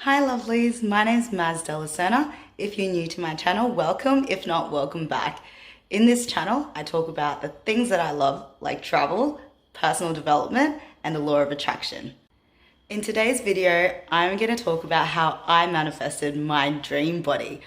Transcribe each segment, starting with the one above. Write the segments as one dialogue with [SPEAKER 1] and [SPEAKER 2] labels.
[SPEAKER 1] Hi lovelies, my name is Dela Cerna. If you're new to my channel, welcome. If not, welcome back. In this channel, I talk about the things that I love, like travel, personal development, and the law of attraction. In today's video, I'm going to talk about how I manifested my dream body.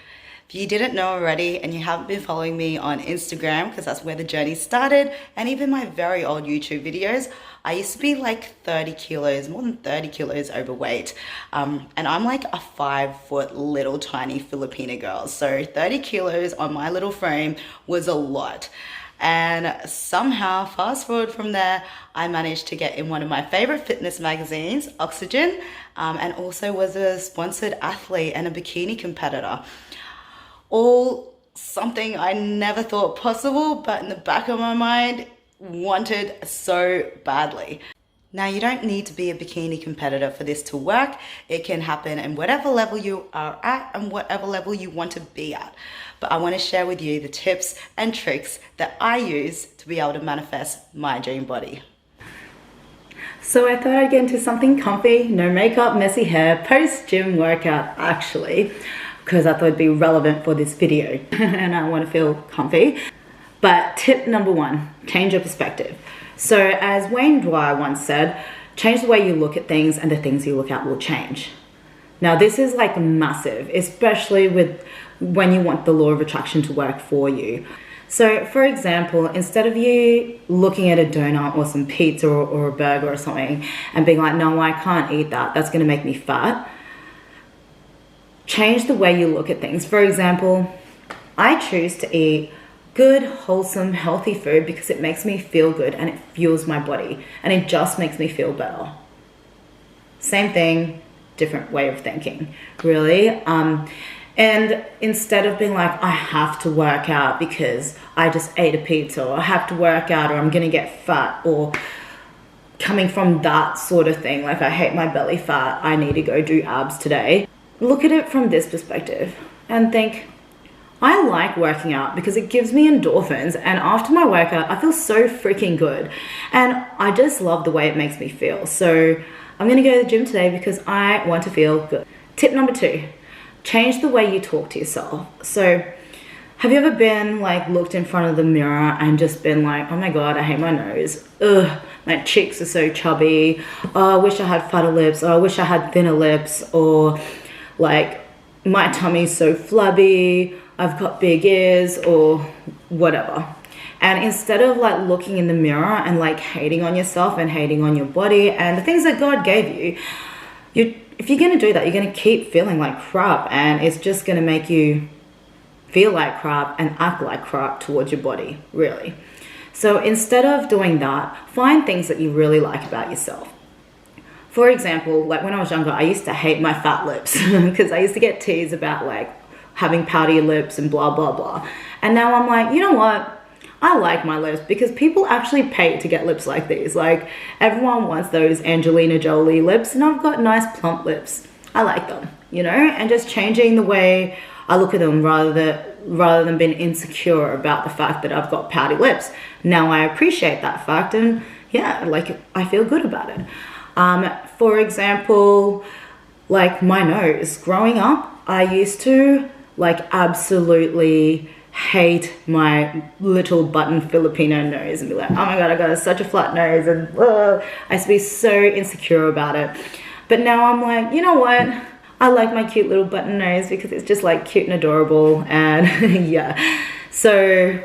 [SPEAKER 1] If you didn't know already and you haven't been following me on Instagram, because that's where the journey started, and even my very old YouTube videos, I used to be like 30 kilos, more than 30 kilos overweight. And I'm like a 5-foot little tiny Filipina girl. So 30 kilos on my little frame was a lot. And somehow, fast forward from there, I managed to get in one of my favorite fitness magazines, Oxygen, and also was a sponsored athlete and a bikini competitor. All something I never thought possible, but in the back of my mind, wanted so badly. Now, you don't need to be a bikini competitor for this to work. It can happen in whatever level you are at and whatever level you want to be at. But I want to share with you the tips and tricks that I use to be able to manifest my dream body. So I thought I'd get into something comfy, no makeup, messy hair, post-gym workout actually, because I thought it'd be relevant for this video and I want to feel comfy. But tip number one, change your perspective. So as Wayne Dwyer once said, change the way you look at things and the things you look at will change. Now this is like massive, especially with when you want the law of attraction to work for you. So for example, instead of you looking at a donut or some pizza or a burger or something and being like, no, I can't eat that, that's gonna make me fat. Change the way you look at things. For example, I choose to eat good, wholesome, healthy food because it makes me feel good and it fuels my body and it just makes me feel better. Same thing, different way of thinking, really. And instead of being like, I have to work out because I just ate a pizza, or I have to work out or I'm gonna get fat, or coming from that sort of thing, like I hate my belly fat, I need to go do abs today. Look at it from this perspective and think, I like working out because it gives me endorphins, and after my workout I feel so freaking good and I just love the way it makes me feel. So I'm gonna go to the gym today because I want to feel good. Tip number two, change the way you talk to yourself. So have you ever been like looked in front of the mirror and just been like, oh my god, I hate my nose, ugh, my cheeks are so chubby, oh, I wish I had fatter lips, or I wish I had thinner lips, or like my tummy's so flabby, I've got big ears, or whatever. And instead of like looking in the mirror and like hating on yourself and hating on your body and the things that God gave you, if you're gonna do that, you're gonna keep feeling like crap, and it's just gonna make you feel like crap and act like crap towards your body, really. So instead of doing that, find things that you really like about yourself. For example, like when I was younger, I used to hate my fat lips because I used to get teased about like having pouty lips and blah, blah, blah. And now I'm like, you know what? I like my lips because people actually pay to get lips like these. Like everyone wants those Angelina Jolie lips, and I've got nice plump lips. I like them, you know, and just changing the way I look at them rather than being insecure about the fact that I've got pouty lips. Now I appreciate that fact, and yeah, like I feel good about it. For example, like my nose. Growing up, I used to like absolutely hate my little button Filipino nose and be like, oh my god, I got such a flat nose, and I used to be so insecure about it. But now I'm like, you know what? I like my cute little button nose because it's just like cute and adorable, and yeah. So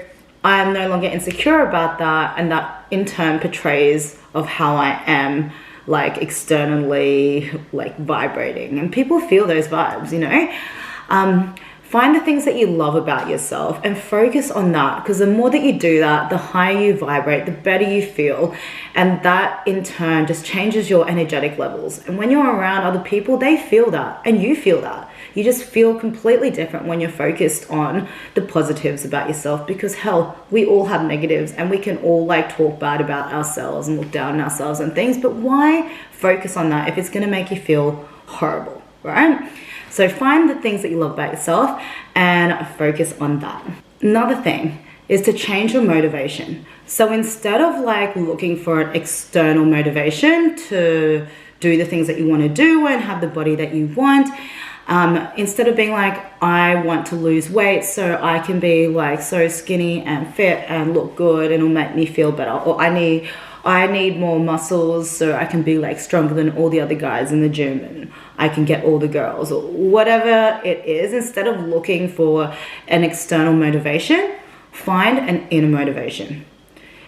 [SPEAKER 1] I'm no longer insecure about that, and that in turn portrays of how I am like externally like vibrating, and people feel those vibes, you know. Find the things that you love about yourself and focus on that, because the more that you do that, the higher you vibrate, the better you feel, and that in turn just changes your energetic levels. And when you're around other people, they feel that and you feel that. You just feel completely different when you're focused on the positives about yourself, because hell, we all have negatives and we can all like talk bad about ourselves and look down on ourselves and things, but why focus on that if it's going to make you feel horrible, right? So find the things that you love about yourself and focus on that. Another thing is to change your motivation. So instead of like looking for an external motivation to do the things that you want to do and have the body that you want. Instead of being like, I want to lose weight so I can be like so skinny and fit and look good and it'll make me feel better, or I need more muscles so I can be like stronger than all the other guys in the gym and I can get all the girls, or whatever it is. Instead of looking for an external motivation, find an inner motivation.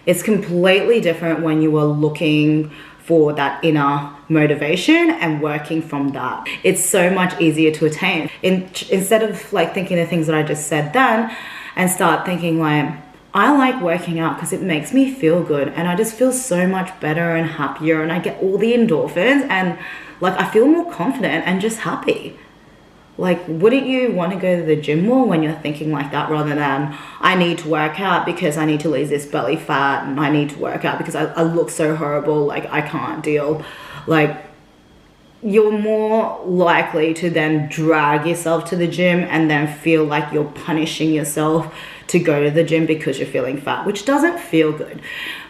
[SPEAKER 1] It's completely different when you are looking for that inner motivation and working from that. It's so much easier to attain. Instead of like thinking the things that I just said then, and start thinking like, I like working out because it makes me feel good and I just feel so much better and happier and I get all the endorphins and like I feel more confident and just happy. Like, wouldn't you want to go to the gym more when you're thinking like that, rather than I need to work out because I need to lose this belly fat, and I need to work out because I look so horrible, like I can't deal. Like, you're more likely to then drag yourself to the gym and then feel like you're punishing yourself to go to the gym because you're feeling fat, which doesn't feel good,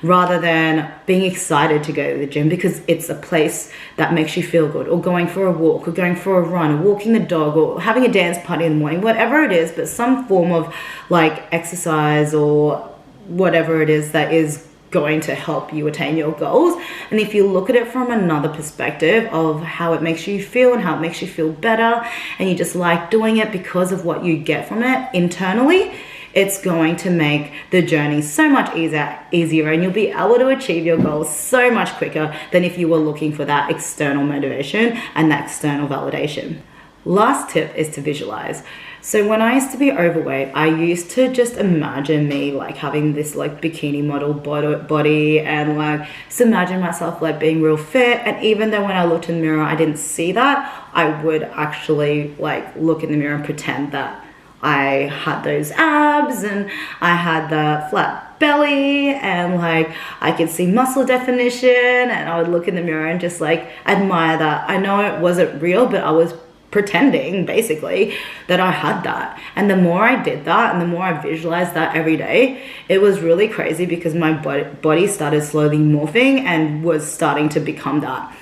[SPEAKER 1] rather than being excited to go to the gym because it's a place that makes you feel good, or going for a walk, or going for a run, or walking the dog, or having a dance party in the morning, whatever it is, but some form of like exercise or whatever it is that is going to help you attain your goals. And if you look at it from another perspective of how it makes you feel and how it makes you feel better, and you just like doing it because of what you get from it internally, it's going to make the journey so much easier, and you'll be able to achieve your goals so much quicker than if you were looking for that external motivation and that external validation. Last tip is to visualize. So when I used to be overweight, I used to just imagine me like having this like bikini model body, and like just imagine myself like being real fit. And even though when I looked in the mirror, I didn't see that, I would actually like look in the mirror and pretend that I had those abs and I had the flat belly and like I could see muscle definition, and I would look in the mirror and just like admire that. I know it wasn't real, but I was pretending basically that I had that. And the more I did that and the more I visualized that every day, it was really crazy because my body started slowly morphing and was starting to become that.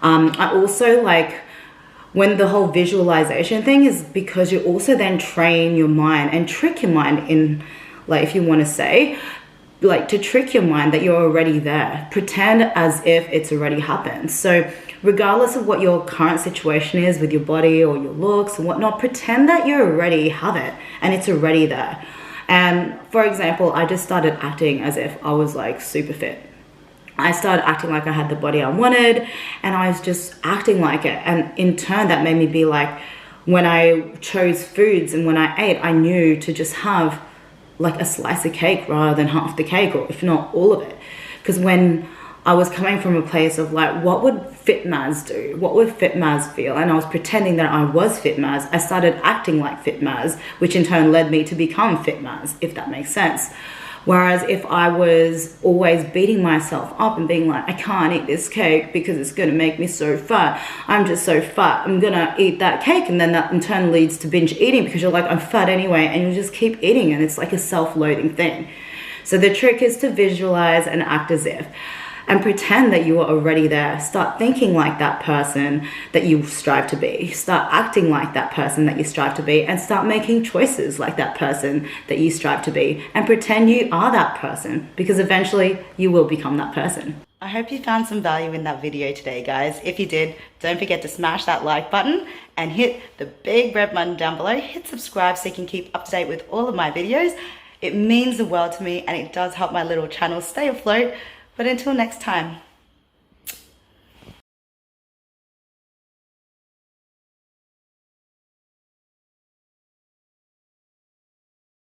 [SPEAKER 1] I also like, when the whole visualization thing is because you also then train your mind and trick your mind in, like, if you want to say, like, to trick your mind that you're already there. Pretend as if it's already happened. So regardless of what your current situation is with your body or your looks and whatnot, pretend that you already have it and it's already there. And for example, I just started acting as if I was like super fit. I started acting like I had the body I wanted, and I was just acting like it. And in turn, that made me be like, when I chose foods and when I ate, I knew to just have like a slice of cake rather than half the cake, or if not all of it. Because when I was coming from a place of like, what would fit Maz do? What would fit Maz feel? And I was pretending that I was fit Maz. I started acting like fit Maz, which in turn led me to become fit Maz, if that makes sense. Whereas if I was always beating myself up and being like, I can't eat this cake because it's going to make me so fat. I'm just so fat. I'm going to eat that cake. And then that in turn leads to binge eating because you're like, I'm fat anyway. And you just keep eating, and it's like a self-loathing thing. So the trick is to visualize and act as if. And pretend that you are already there. Start thinking like that person that you strive to be. Start acting like that person that you strive to be, and start making choices like that person that you strive to be, and pretend you are that person, because eventually you will become that person. I hope you found some value in that video today, guys. If you did, don't forget to smash that like button and hit the big red button down below. Hit subscribe so you can keep up to date with all of my videos. It means the world to me, and it does help my little channel stay afloat. But until next time.